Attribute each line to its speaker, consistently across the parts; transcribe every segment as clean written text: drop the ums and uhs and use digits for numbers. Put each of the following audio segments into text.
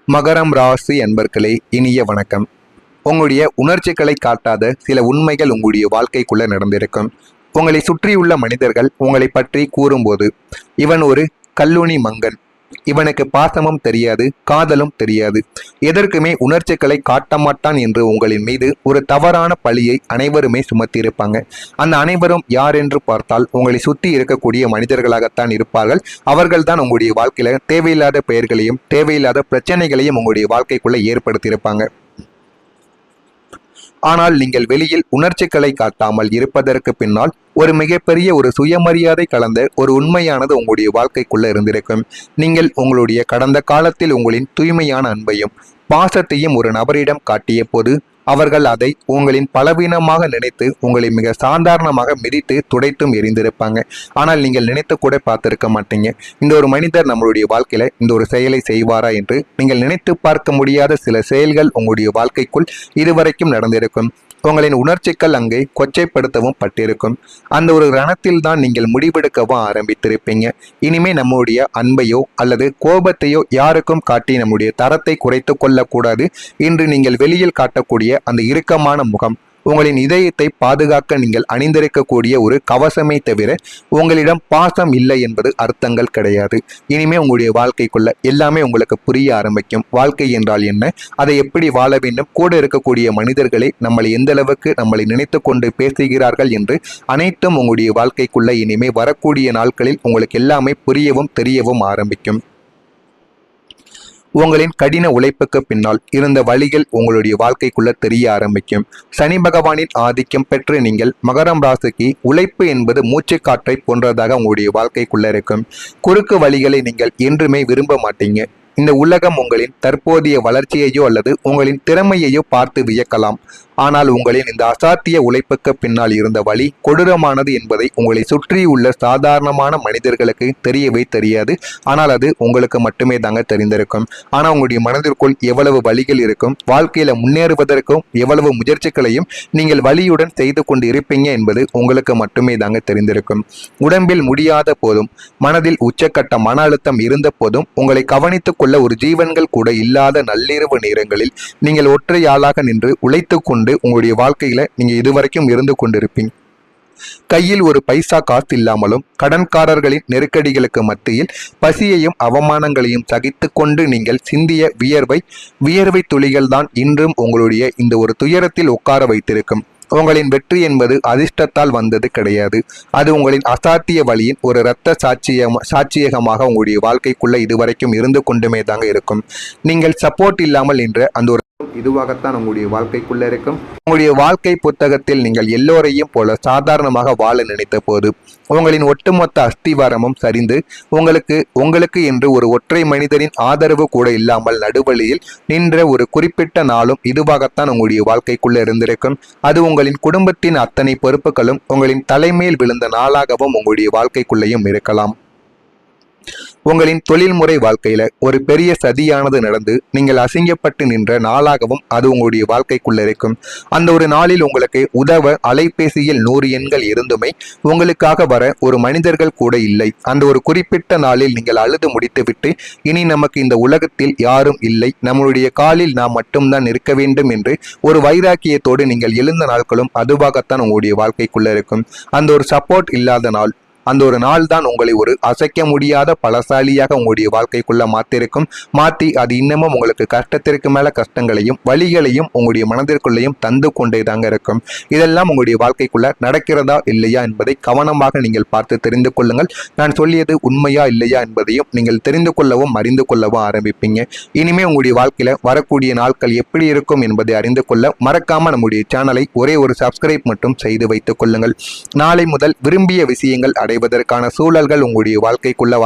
Speaker 1: மகரம் ராசி அன்பர்களே, இனிய வணக்கம். உங்களுடைய உணர்ச்சிகளை காட்டாத சில உண்மைகள் உங்களுடைய வாழ்க்கைக்குள்ள நடந்திருக்கும். உங்களை சுற்றியுள்ள மனிதர்கள் உங்களை பற்றி கூறும்போது, இவன் ஒரு கல்லூனி மங்கன், இவனுக்கு பாசமும் தெரியாது, காதலும் தெரியாது, எதற்குமே உணர்ச்சிகளை காட்ட மாட்டான் என்று உங்களின் மீது ஒரு தவறான பழியை அனைவருமே சுமத்தியிருப்பாங்க. அந்த அனைவரும் யார் என்று பார்த்தால் உங்களை சுற்றி இருக்கக்கூடிய மனிதர்களாகத்தான் இருப்பார்கள். அவர்கள்தான் உங்களுடைய வாழ்க்கையில தேவையில்லாத பெயர்களையும் தேவையில்லாத பிரச்சனைகளையும் உங்களுடைய வாழ்க்கைக்குள்ள ஏற்படுத்தியிருப்பாங்க. ஆனால் நீங்கள் வெளியில் உணர்ச்சிகளை காட்டாமல் இருப்பதற்கு பின்னால் ஒரு மிகப்பெரிய ஒரு சுயமரியாதை கலந்த ஒரு உண்மையானது உங்களுடைய வாழ்க்கைக்குள்ள இருந்திருக்கும். நீங்கள் உங்களுடைய கடந்த காலத்தில் உங்களின் தூய்மையான அன்பையும் பாசத்தையும் ஒரு நபரிடம் காட்டிய போது அவர்கள் அதை உங்களின் பலவீனமாக நினைத்து உங்களை மிக சாதாரணமாக மிதித்து துடைத்தும் எரிந்திருப்பாங்க. ஆனால் நீங்கள் நினைத்து கூட பார்த்திருக்க மாட்டீங்க, இந்த ஒரு மனிதர் நம்மளுடைய வாழ்க்கையில இந்த ஒரு செயலை செய்வாரா என்று. நீங்கள் நினைத்து பார்க்க முடியாத சில செயல்கள் உங்களுடைய வாழ்க்கைக்குள் இதுவரைக்கும் நடந்திருக்கும். உங்களின் உணர்ச்சிகள் அங்கே கொச்சைப்படுத்தவும் பட்டிருக்கும். அந்த ஒரு ரணத்தில் தான் நீங்கள் முடிவெடுக்கவும் ஆரம்பித்திருப்பீங்க. இனிமே நம்முடைய அன்பையோ அல்லது கோபத்தையோ யாருக்கும் காட்டி நம்முடைய தரத்தை குறைத்து கொள்ளக்கூடாது. இன்று நீங்கள் வெளியில் காட்டக்கூடிய அந்த இறுக்கமான முகம் உங்களின் இதயத்தை பாதுகாக்க நீங்கள் அணிந்திருக்கக்கூடிய ஒரு கவசமே தவிர உங்களிடம் பாசம் இல்லை என்பது அர்த்தங்கள் கிடையாது. இனிமே உங்களுடைய வாழ்க்கைக்குள்ள எல்லாமே உங்களுக்கு புரிய ஆரம்பிக்கும். வாழ்க்கை என்றால் என்ன, அதை எப்படி வாழ வேண்டும், கூட இருக்கக்கூடிய மனிதர்களை நம்மளை எந்த அளவுக்கு நம்மளை நினைத்து கொண்டு பேசுகிறார்கள் என்று அனைத்தும் உங்களுடைய வாழ்க்கைக்குள்ள இனிமே வரக்கூடிய நாட்களில் உங்களுக்கு எல்லாமே புரியவும் தெரியவும் ஆரம்பிக்கும். உங்களின் கடின உழைப்புக்கு பின்னால் இருந்த வழிகள் உங்களுடைய வாழ்க்கைக்குள்ள தெரிய ஆரம்பிக்கும். சனி பகவானின் ஆதிக்கம் பெற்று நீங்கள் மகரம் ராசிக்கு உழைப்பு என்பது மூச்சு காற்றை போன்றதாக உங்களுடைய வாழ்க்கைக்குள்ள இருக்கும். குறுக்கு வழிகளை நீங்கள் என்றுமே விரும்ப மாட்டீங்க. இந்த உலகம் உங்களின் தற்போதைய வளர்ச்சியையோ அல்லது உங்களின் திறமையையோ பார்த்து வியக்கலாம். ஆனால் உங்களின் இந்த அசாத்திய உழைப்புக்கு பின்னால் இருந்த வழி கொடூரமானது என்பதை உங்களை சுற்றியுள்ள சாதாரணமான மனிதர்களுக்கு தெரியவே தெரியாது. ஆனால் அது உங்களுக்கு மட்டுமே தாங்க தெரிந்திருக்கும். ஆனால் உங்களுடைய மனதிற்குள் எவ்வளவு வழிகள் இருக்கும், வாழ்க்கையில முன்னேறுவதற்கும் எவ்வளவு முயற்சிகளையும் நீங்கள் வழியுடன் செய்து கொண்டு இருப்பீங்க என்பது உங்களுக்கு மட்டுமே தாங்க தெரிந்திருக்கும். உடம்பில் முடியாத போதும் மனதில் உச்சக்கட்ட மன அழுத்தம் இருந்த போதும் உங்களை கவனித்துக் கொள்ள ஒரு ஜீவன்கள் கூட இல்லாத நள்ளிரவு நேரங்களில் நீங்கள் ஒற்றையாளாக நின்று உழைத்து கொண்டு உங்களுடைய வாழ்க்கையில நீங்க இதுவரைக்கும் இருந்து கொண்டிருப்பீங்க. கையில் ஒரு பைசா காசு இல்லாமலும் கடன்காரர்களின் நெருக்கடிகளுக்கு மத்தியில் பசியையும் அவமானங்களையும் சகித்து கொண்டு நீங்கள் சிந்திய வியர்வை துளிகள் தான் இன்றும் உங்களுடைய இந்த ஒரு துயரத்தில் உட்கார வைத்திருக்கும். உங்களின் வெற்றி என்பது அதிர்ஷ்டத்தால் வந்தது கிடையாது. அது உங்களின் அசாத்திய வழியின் ஒரு இரத்த சாட்சியகமாக உங்களுடைய வாழ்க்கைக்குள்ள இதுவரைக்கும் இருந்து கொண்டுமே தாங்க இருக்கும். நீங்கள் சப்போர்ட் இல்லாமல் என்ற அந்த ஒரு இதுவாகத்தான் உங்களுடைய வாழ்க்கைக்குள்ள இருக்கும். உங்களுடைய வாழ்க்கை புத்தகத்தில் நீங்கள் எல்லோரையும் போல சாதாரணமாக வாழ நினைத்த போது உங்களின் ஒட்டுமொத்த அஸ்திவாரமும் சரிந்து உங்களுக்கு என்று ஒரு ஒற்றை மனிதரின் ஆதரவு கூட இல்லாமல் நடுவழியில் நின்ற ஒரு குறிப்பிட்ட நாளும் இதுவாகத்தான் உங்களுடைய வாழ்க்கைக்குள்ள இருந்திருக்கும். அது உங்களின் குடும்பத்தின் அத்தனை பொறுப்புகளும் உங்களின் தலைமையில் விழுந்த நாளாகவும் உங்களுடைய வாழ்க்கைக்குள்ளேயும் இருக்கலாம். உங்களின் தொழில்முறை வாழ்க்கையில ஒரு பெரிய சதியானது நடந்து நீங்கள் அசிங்கப்பட்டு நின்ற நாளாகவும் அது உங்களுடைய வாழ்க்கைக்குள்ள இருக்கும். அந்த ஒரு நாளில் உங்களுக்கு உதவ அலைபேசியில் 100 எண்கள் இருந்துமே உங்களுக்காக வர ஒரு மனிதர்கள் கூட இல்லை. அந்த ஒரு குறிப்பிட்ட நாளில் நீங்கள் அழுது முடித்துவிட்டு இனி நமக்கு இந்த உலகத்தில் யாரும் இல்லை, நம்மளுடைய காலில் நாம் மட்டும்தான் இருக்க வேண்டும் என்று ஒரு வைராக்கியத்தோடு நீங்கள் எழுந்த நாட்களும் அதுவாகத்தான் உங்களுடைய வாழ்க்கைக்குள்ள இருக்கும். அந்த ஒரு சப்போர்ட் இல்லாத நாள், அந்த ஒரு நாள் தான் உங்களை ஒரு அசைக்க முடியாத பலசாலியாக உங்களுடைய வாழ்க்கைக்குள்ள மாற்றி அது இன்னமும் உங்களுக்கு கஷ்டத்திற்கு மேல கஷ்டங்களையும் வழிகளையும் உங்களுடைய மனதிற்குள்ளேயும் தந்து கொண்டே தாங்க இருக்கும். இதெல்லாம் உங்களுடைய வாழ்க்கைக்குள்ள நடக்கிறதா இல்லையா என்பதை கவனமாக நீங்கள் பார்த்து தெரிந்து கொள்ளுங்கள். நான் சொல்லியது உண்மையா இல்லையா என்பதையும் நீங்கள் தெரிந்து கொள்ளவும் அறிந்து கொள்ளவும் ஆரம்பிப்பீங்க. இனிமே உங்களுடைய வாழ்க்கையில வரக்கூடிய நாட்கள் எப்படி இருக்கும் என்பதை அறிந்து கொள்ள மறக்காம நம்முடைய சேனலை ஒரே ஒரு சப்ஸ்கிரைப் மட்டும் செய்து வைத்துக் கொள்ளுங்கள். நாளை முதல் விரும்பிய விஷயங்கள் அடைவதற்கான சூழல்கள் உங்களுடைய வாழ்க்கைக்குள்ள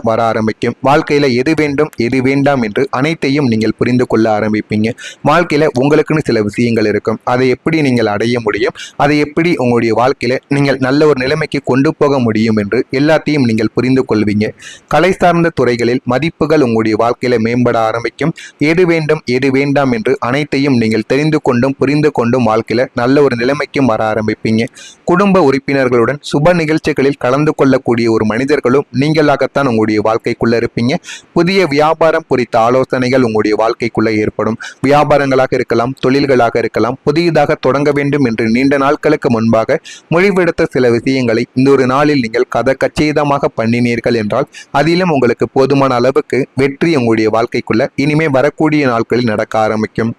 Speaker 1: வர ஆரம்பிக்கும். வாழ்க்கையில எது வேண்டும் எது வேண்டாம் என்று அனைத்தையும் நீங்கள் புரிந்து கொள்ள ஆரம்பிப்பீங்க. வாழ்க்கையில உங்களுக்குன்னு சில விஷயங்கள் இருக்கும். அதை எப்படி நீங்கள் அடைய முடியும், அதை எப்படி உங்களுடைய வாழ்க்கையில நீங்கள் நல்ல ஒரு நிலைமைக்கு கொண்டு போக முடியும் என்று எல்லாத்தையும் நீங்கள் புரிந்து கொள்வீங்க. கலை சார்ந்த துறைகளில் மதிப்புகள் உங்களுடைய வாழ்க்கையில மேம்பட ஆரம்பிக்கும். எது வேண்டும் எது வேண்டாம் என்று அனைத்தையும் நீங்கள் தெரிந்து கொண்டும் புரிந்து கொண்டும் வாழ்க்கையில நல்ல ஒரு நிலைமைக்கும் வர ஆரம்பிப்பீங்க. குடும்ப உறுப்பினர்களுடன் சுப நிகழ்ச்சிகளில் கலந்து கொள்ளக்கூடிய ஒரு மனிதர்களும் நீங்களாகத்தான் உங்களுடைய வாழ்க்கைக்குள்ள இருப்பீங்க. புதிய வியாபாரம் குறித்த ஆலோசனைகள் உங்களுடைய வாழ்க்கைக்குள்ள ஏற்படும். வியாபாரங்களாக இருக்கலாம், தொழில்களாக இருக்கலாம், புதியதாக தொடங்க வேண்டும் என்று நீண்ட நாட்களுக்கு முன்பாக முடிவெடுத்த சில விஷயங்களை இந்த ஒரு நாளில் நீங்கள் கச்சிதமாக பண்ணினீர்கள் என்றால் அதிலும் உங்களுக்கு போதுமான அளவுக்கு வெற்றி உங்களுடைய வாழ்க்கைக்குள்ள இனிமே வரக்கூடிய நாட்களில் நடக்க ஆரம்பிக்கும்.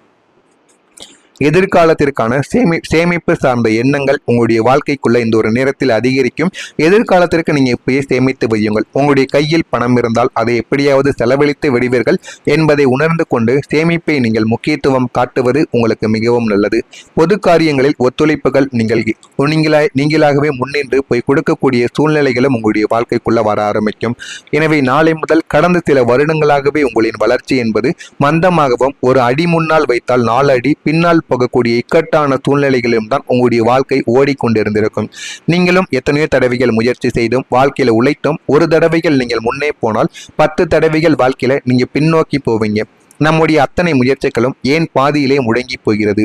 Speaker 1: எதிர்காலத்திற்கான சேமிப்பு சார்ந்த எண்ணங்கள் உங்களுடைய வாழ்க்கைக்குள்ள இந்த ஒரு நேரத்தில் அதிகரிக்கும். எதிர்காலத்திற்கு நீங்க இப்பயே சேமித்து வையுங்கள். உங்களுடைய கையில் பணம் இருந்தால் அதை எப்படியாவது செலவழித்து விடுவீர்கள் என்பதை உணர்ந்து கொண்டு சேமிப்பை நீங்கள் முக்கியத்துவம் காட்டுவது உங்களுக்கு மிகவும் நல்லது. பொது காரியங்களில் ஒத்துழைப்புகள் நீங்களாகவே முன்னின்று போய் கொடுக்கக்கூடிய சூழ்நிலைகளும் உங்களுடைய வாழ்க்கைக்குள்ள வர ஆரம்பிக்கும். எனவே நாளை முதல் கடந்த சில வருடங்களாகவே உங்களின் வளர்ச்சி என்பது மந்தமாகவும் ஒரு அடி முன்னால் வைத்தால் 4 அடி பின்னால் போகக்கூடிய இக்கட்டான சூழ்நிலைகளிலும் தான் உங்களுடைய வாழ்க்கை ஓடிக்கொண்டிருந்திருக்கும். நீங்களும் எத்தனையோ தடவைகள் முயற்சி செய்தும் வாழ்க்கையில உழைத்தும் ஒரு தடவைகள் நீங்கள் முன்னே போனால் 10 தடவைகள் வாழ்க்கையில நீங்க பின்னோக்கி போவீங்க. நம்முடைய அத்தனை முயற்சிகளும் ஏன் பாதியிலே முடங்கி போகிறது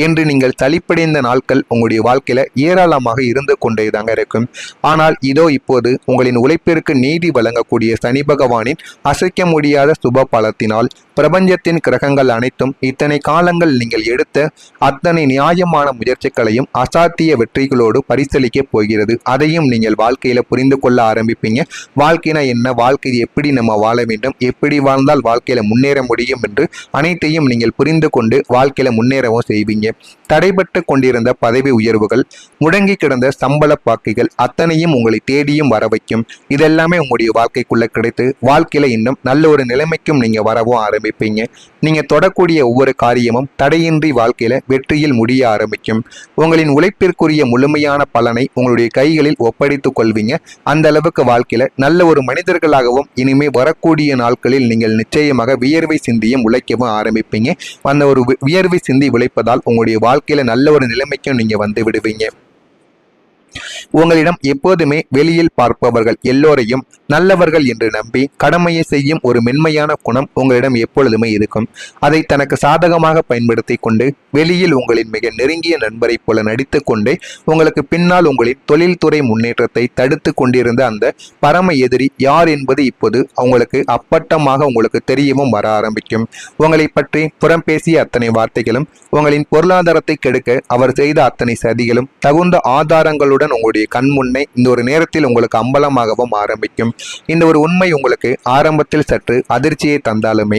Speaker 1: என்று நீங்கள் சலிப்படைந்த நாட்கள் உங்களுடைய வாழ்க்கையில ஏராளமாக இருந்து கொண்டேதாங்க இருக்கும். ஆனால் இதோ இப்போது உங்களின் உழைப்பிற்கு நீதி வழங்கக்கூடிய சனி பகவானின் அசைக்க முடியாத சுப பலத்தினால் பிரபஞ்சத்தின் கிரகங்கள் அனைத்தும் இத்தனை காலங்கள் நீங்கள் எடுத்த அத்தனை நியாயமான முயற்சிகளையும் அசாத்திய வெற்றிகளோடு பரிசீலிக்க போகிறது. அதையும் நீங்கள் வாழ்க்கையில புரிந்து கொள்ள ஆரம்பிப்பீங்க. வாழ்க்கைனா என்ன, வாழ்க்கை எப்படி நம்ம வாழ வேண்டும், எப்படி வாழ்ந்தால் வாழ்க்கையில முன்னேற முடியும் என்று அனைத்தையும் நீங்கள் புரிந்து கொண்டு வாழ்க்கையில முன்னேறவும் செய்வீங்க. தடைபட்டு கொண்டிருந்த பதவி உயர்வுகள், முடங்கி கிடந்த சம்பள பாக்கிகள் அத்தனையும் உங்களை தேடியும் வர வைக்கும். இதெல்லாமே உங்களுடைய வாழ்க்கைக்குள்ள கிடைத்து வாழ்க்கையில இன்னும் நல்ல ஒரு நிலைமைக்கும் நீங்க வரவும் ஆரம்பிப்பீங்க. நீங்க தொடக்கூடிய ஒவ்வொரு காரியமும் தடையின்றி வாழ்க்கையில வெற்றியில் முடிய ஆரம்பிக்கும். உங்களின் உழைப்பிற்குரிய முழுமையான பலனை உங்களுடைய கைகளில் ஒப்படைத்துக் கொள்வீங்க. அந்த அளவுக்கு வாழ்க்கையில நல்ல ஒரு மனிதர்களாகவும் இனிமே வரக்கூடிய நாட்களில் நீங்கள் நிச்சயமாக வியர்வை சிந்தியும் உழைக்கவும் ஆரம்பிப்பீங்க. அந்த ஒரு வியர்வை சிந்தி உழைப்பதால் உங்களுடைய வாழ்க்கையில நல்ல ஒரு நிலைமைக்கும் நீங்க வந்து விடுவீங்க. உங்களிடம் எப்போதுமே வெளியில் பார்ப்பவர்கள் எல்லோரையும் நல்லவர்கள் என்று நம்பி கடமையை செய்யும் ஒரு மென்மையான குணம் உங்களிடம் எப்பொழுதுமே இருக்கும். அதை தனக்கு சாதகமாக பயன்படுத்தி கொண்டு வெளியில் உங்களின் மிக நெருங்கிய நண்பரை போல நடித்து கொண்டே உங்களுக்கு பின்னால் உங்களின் தொழில்துறை முன்னேற்றத்தை தடுத்து கொண்டிருந்த அந்த பரம எதிரி யார் என்பது இப்போது உங்களுக்கு அப்பட்டமாக உங்களுக்கு தெரியவும் வர ஆரம்பிக்கும். உங்களை பற்றி புறம் பேசிய அத்தனை வார்த்தைகளும், உங்களின் பொருளாதாரத்தை கெடுக்க அவர் செய்த அத்தனை சதிகளும் தகுந்த ஆதாரங்களுடன் உங்களுடைய கண் முன்னே இந்த ஒரு நேரத்தில் உங்களுக்கு அம்பலமாகவும் ஆரம்பிக்கும். இந்த ஒரு உண்மை உங்களுக்கு ஆரம்பத்தில் சற்று அதிர்ச்சியை தந்தாலுமே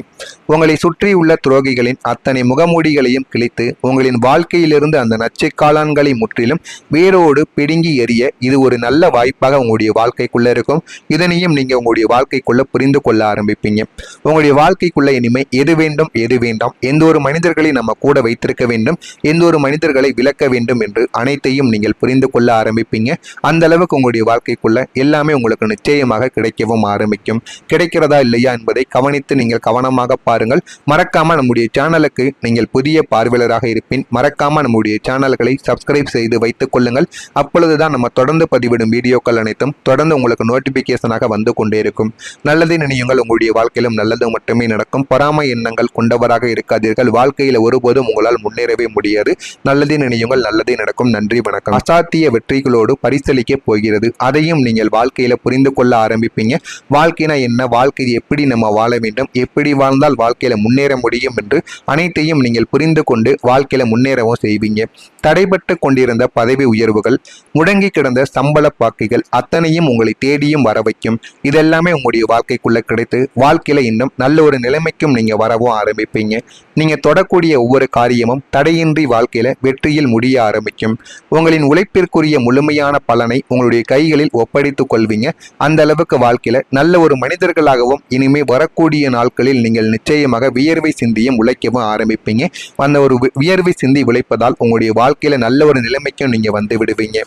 Speaker 1: உங்களை சுற்றியுள்ள துரோகிகளின் அத்தனை முகமூடிகளையும் கிழித்து உங்களின் வாழ்க்கையிலிருந்து அந்த நச்சுக்காளான்களை முற்றிலும் வேரோடு பிடுங்கி எறிய இது ஒரு நல்ல வாய்ப்பாக உங்களுடைய வாழ்க்கைக்குள்ள இருக்கும். இதனையும் நீங்க உங்களுடைய வாழ்க்கைக்குள்ள புரிந்து கொள்ள ஆரம்பிப்பீங்க. உங்களுடைய வாழ்க்கைக்குள்ள இனிமே எது வேண்டும் எது வேண்டாம், எந்த ஒரு மனிதர்களை நம்ம கூட வைத்திருக்க வேண்டும், எந்த ஒரு மனிதர்களை விலக்க வேண்டும் என்று அனைத்தையும் நீங்கள் புரிந்து கொள்ள ஆரம்பிப்பீங்க. அந்த அளவுக்கு உங்களுடைய வாழ்க்கைக்குள்ள எல்லாமே உங்களுக்கு நிச்சயமாக கிடைக்கவும் ஆரம்பிக்கும். கிடைக்கிறதா இல்லையா என்பதை கவனித்து நீங்கள் கவனமாக பாருங்கள். மறக்காம நம்முடைய சேனலுக்கு நீங்கள் புதிய பார்வையாளராக இருப்பின் மறக்காம நம்முடைய சேனல்களை சப்ஸ்கிரைப் செய்து வைத்துக் கொள்ளுங்கள். அப்பொழுதுதான் நம்ம தொடர்ந்து பதிவிடும் வீடியோக்கள் அனைத்தும் தொடர்ந்து உங்களுக்கு நோட்டிபிகேஷனாக வந்து கொண்டே இருக்கும். நல்லதை நினையுங்கள், உங்களுடைய வாழ்க்கையிலும் நல்லது மட்டுமே நடக்கும். பொறாமை எண்ணங்கள் கொண்டவராக இருக்காதீர்கள். வாழ்க்கையில ஒருபோதும் உங்களால் முன்னேறவே முடியாது. நல்லதை நினையுங்கள், நல்லதே நடக்கும். நன்றி, வணக்கம். அசாத்திய வெற்றிகளோடு பரிசளிக்க போகிறது. அதையும் நீங்கள் வாழ்க்கையில புரிந்து கொள்ள ஆரம்பிப்பீங்க. வாழ்க்கைனா என்ன, வாழ்க்கை எப்படி நம்ம வாழ வேண்டும், எப்படி வாழ்ந்தால் வாழ்க்கையில முன்னேற முடியும் என்று அனைத்தையும் நீங்கள் புரிந்து கொண்டு வாழ்க்கையில முன்னேறவும் செய்வீங்க. தடைபட்டு கொண்டிருந்த பதவி உயர்வுகள், முடங்கி கிடந்த சம்பள பாக்கிகள் அத்தனையும் உங்களை தேடியும் வர வைக்கும். இதெல்லாமே உங்களுடைய வாழ்க்கைக்குள்ள கிடைத்து வாழ்க்கையில இன்னும் நல்ல ஒரு நிலைமைக்கும் நீங்க வரவும் ஆரம்பிப்பீங்க. நீங்க தொடக்கூடிய ஒவ்வொரு காரியமும் தடையின்றி வாழ்க்கையில வெற்றியில் முடிய ஆரம்பிக்கும். உங்களின் உழைப்பிற்குரிய முழுமையான பலனை உங்களுடைய கைகளில் ஒப்படைத்துக் கொள்வீங்க. அந்த அளவுக்கு வாழ்க்கையில நல்ல ஒரு மனிதர்களாகவும் இனிமே வரக்கூடிய நாட்களில் நீங்கள் நிச்சயமாக வியர்வை சிந்தியும் உழைக்கவும் ஆரம்பிப்பீங்க. அந்த ஒரு வியர்வை சிந்தி உழைப்பதால் உங்களுடைய வாழ்க்கையில நல்ல ஒரு நிலைமைக்கும் நீங்க வந்து விடுவீங்க.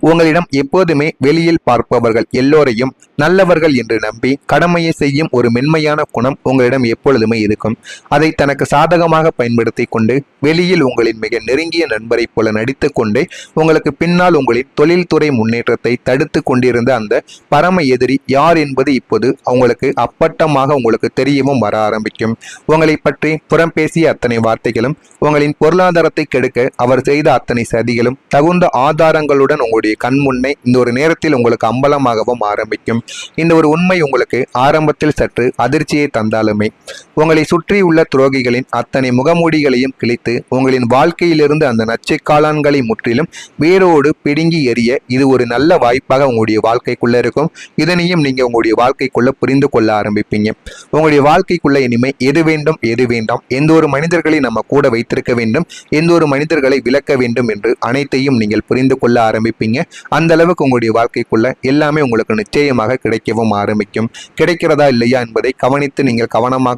Speaker 1: உங்களிடம் எப்போதுமே வெளியில் பார்ப்பவர்கள் எல்லோரையும் நல்லவர்கள் என்று நம்பி கடமையை செய்யும் ஒரு மென்மையான குணம் உங்களிடம் எப்பொழுதுமே இருக்கும். அதை தனக்கு சாதகமாக பயன்படுத்தி கொண்டு வெளியில் உங்களின் மிக நெருங்கிய நண்பரை போல நடித்து கொண்டே உங்களுக்கு பின்னால் உங்களின் தொழில்துறை முன்னேற்றத்தை தடுத்து கொண்டிருந்த அந்த பரம எதிரி யார் என்பது இப்போது உங்களுக்கு அப்பட்டமாக உங்களுக்கு தெரியவும் வர ஆரம்பிக்கும். உங்களை பற்றி புறம் பேசிய அத்தனை வார்த்தைகளும், உங்களின் பொருளாதாரத்தை கெடுக்க அவர் செய்த அத்தனை சதிகளும் தகுந்த ஆதாரங்களுடன் உங்களுடைய கண் முன்னே இந்த ஒரு நேரத்தில் உங்களுக்கு அம்பலமாகவும் ஆரம்பிக்கும். இந்த ஒரு உண்மை உங்களுக்கு ஆரம்பத்தில் சற்று அதிர்ச்சியை தந்தாலுமே உங்களை சுற்றியுள்ள துரோகிகளின் அத்தனை முகமூடிகளையும் கிழித்து உங்களின் வாழ்க்கையிலிருந்து அந்த நச்சு காளான்களை முற்றிலும் வேரோடு பிடுங்கி எறிய இது ஒரு நல்ல வாய்ப்பாக உங்களுடைய வாழ்க்கைக்குள்ள இருக்கும். இதனையும் நீங்க உங்களுடைய வாழ்க்கைக்குள்ள புரிந்து கொள்ள ஆரம்பிப்பீங்க. உங்களுடைய வாழ்க்கைக்குள்ள இனிமே எது வேண்டும் எது வேண்டாம், எந்த ஒரு மனிதர்களை நம்ம கூட வைத்திருக்க வேண்டும், எந்த ஒரு மனிதர்களை விலக்க வேண்டும் என்று அனைத்தையும் நீங்கள் புரிந்து கொள்ள ஆரம்பிப்பீங்க. அந்த அளவுக்கு உங்களுடைய வாழ்க்கைக்குள்ள எல்லாமே உங்களுக்கு நிச்சயமாக கிடைக்கவும் ஆரம்பிக்கும். கிடைக்கிறதா இல்லையா என்பதை கவனித்து நீங்கள் கவனமாக